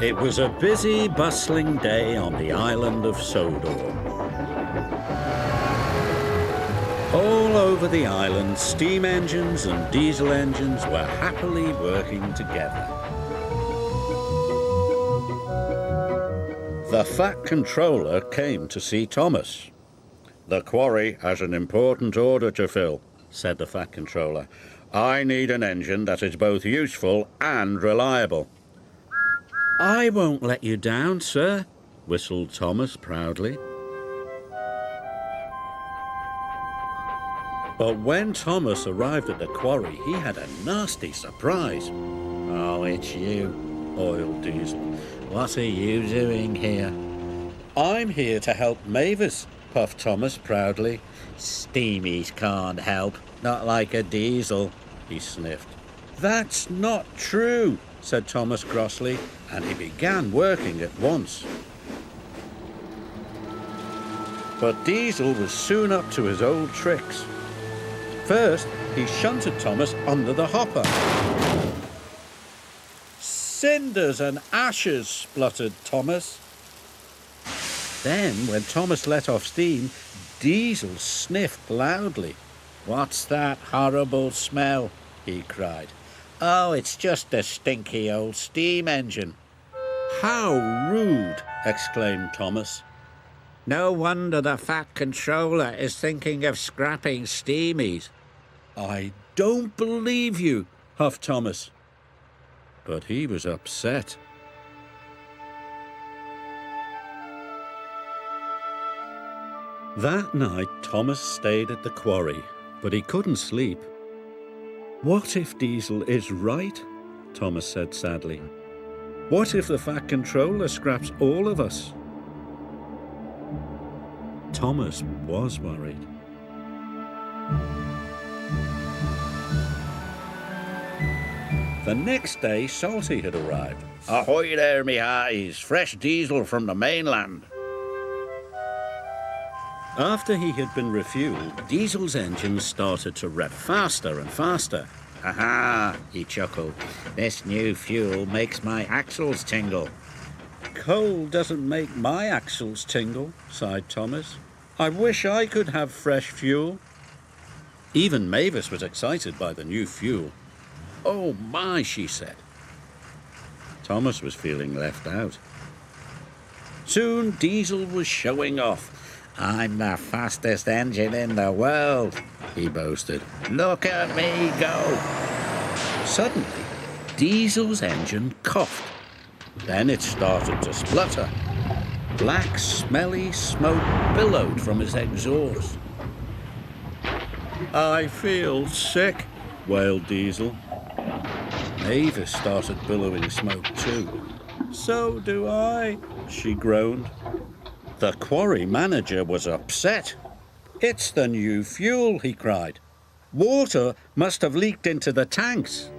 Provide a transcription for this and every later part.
It was a busy, bustling day on the island of Sodor. All over the island, steam engines and diesel engines were happily working together. The Fat Controller came to see Thomas. "The quarry has an important order to fill," said the Fat Controller. "I need an engine that is both useful and reliable." "I won't let you down, sir," whistled Thomas proudly. But when Thomas arrived at the quarry, he had a nasty surprise. "Oh, it's you," oiled Diesel. "What are you doing here?" "I'm here to help Mavis," puffed Thomas proudly. "Steamies can't help, not like a Diesel," he sniffed. "That's not true," said Thomas crossly, and he began working at once. But Diesel was soon up to his old tricks. First, he shunted Thomas under the hopper. "Cinders and ashes," spluttered Thomas. Then, when Thomas let off steam, Diesel sniffed loudly. "What's that horrible smell?" he cried. "Oh, it's just a stinky old steam engine." "How rude!" exclaimed Thomas. "No wonder the Fat Controller is thinking of scrapping steamies." "I don't believe you," huffed Thomas. But he was upset. That night, Thomas stayed at the quarry, but he couldn't sleep. "What if Diesel is right?" Thomas said sadly. "What if the Fat Controller scraps all of us?" Thomas was worried. The next day, Salty had arrived. "Ahoy there, me hearties! Fresh diesel from the mainland." After he had been refueled, Diesel's engine started to rev faster and faster. "Aha!" he chuckled. "This new fuel makes my axles tingle." "Coal doesn't make my axles tingle," sighed Thomas. "I wish I could have fresh fuel." Even Mavis was excited by the new fuel. "Oh my," she said. Thomas was feeling left out. Soon Diesel was showing off. "I'm the fastest engine in the world," he boasted. "Look at me go." Suddenly, Diesel's engine coughed. Then it started to splutter. Black, smelly smoke billowed from his exhaust. "I feel sick," wailed Diesel. Mavis started billowing smoke too. "So do I," she groaned. The quarry manager was upset. "It's the new fuel," he cried. "Water must have leaked into the tanks."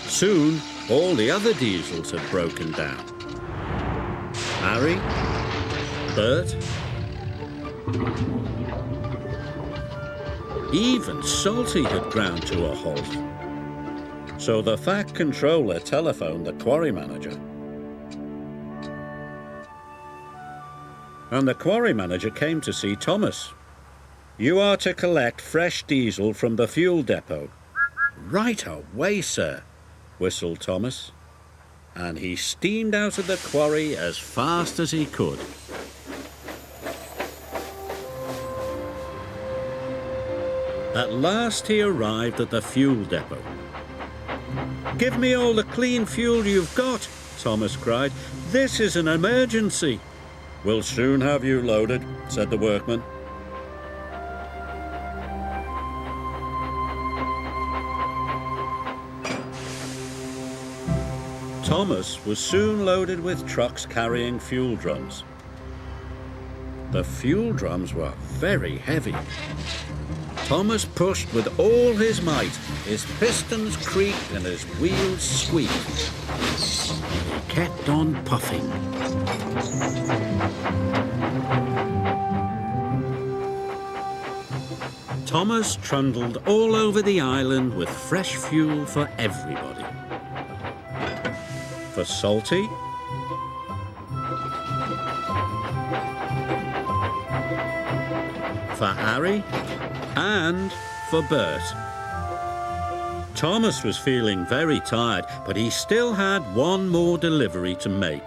Soon, all the other diesels had broken down. Harry, Bert, even Salty had ground to a halt. So the Fat Controller telephoned the quarry manager. And the quarry manager came to see Thomas. "You are to collect fresh diesel from the fuel depot." "Right away, sir," whistled Thomas. And he steamed out of the quarry as fast as he could. At last he arrived at the fuel depot. "Give me all the clean fuel you've got," Thomas cried. "This is an emergency." "We'll soon have you loaded," said the workman. Thomas was soon loaded with trucks carrying fuel drums. The fuel drums were very heavy. Thomas pushed with all his might. His pistons creaked and his wheels squeaked. He kept on puffing. Thomas trundled all over the island with fresh fuel for everybody. for Salty, for Harry, and for Bert. Thomas was feeling very tired, but he still had one more delivery to make.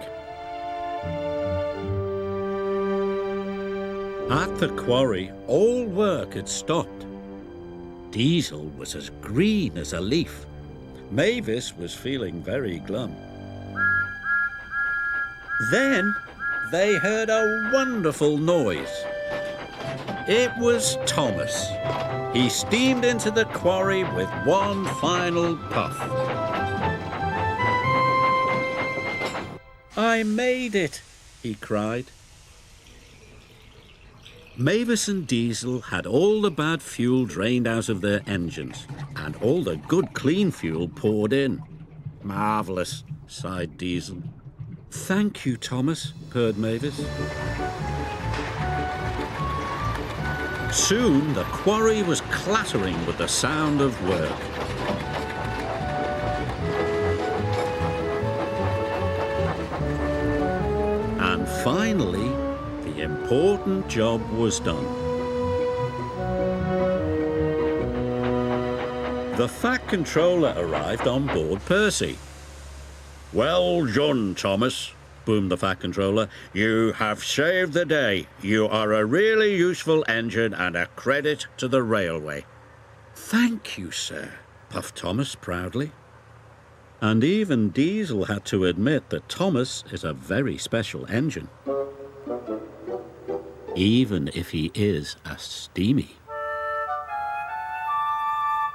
At the quarry, all work had stopped. Diesel was as green as a leaf. Mavis was feeling very glum. Then they heard a wonderful noise. It was Thomas. He steamed into the quarry with one final puff. "I made it," he cried. Mavis and Diesel had all the bad fuel drained out of their engines and all the good clean fuel poured in. "Marvellous," sighed Diesel. "Thank you, Thomas," purred Mavis. Soon the quarry was clattering with the sound of work. And finally, the important job was done. The Fat Controller arrived on board Percy. "Well done, Thomas," boomed the Fat Controller. "You have saved the day. You are a really useful engine and a credit to the railway." "Thank you, sir," puffed Thomas proudly. And even Diesel had to admit that Thomas is a very special engine, even if he is a steamy.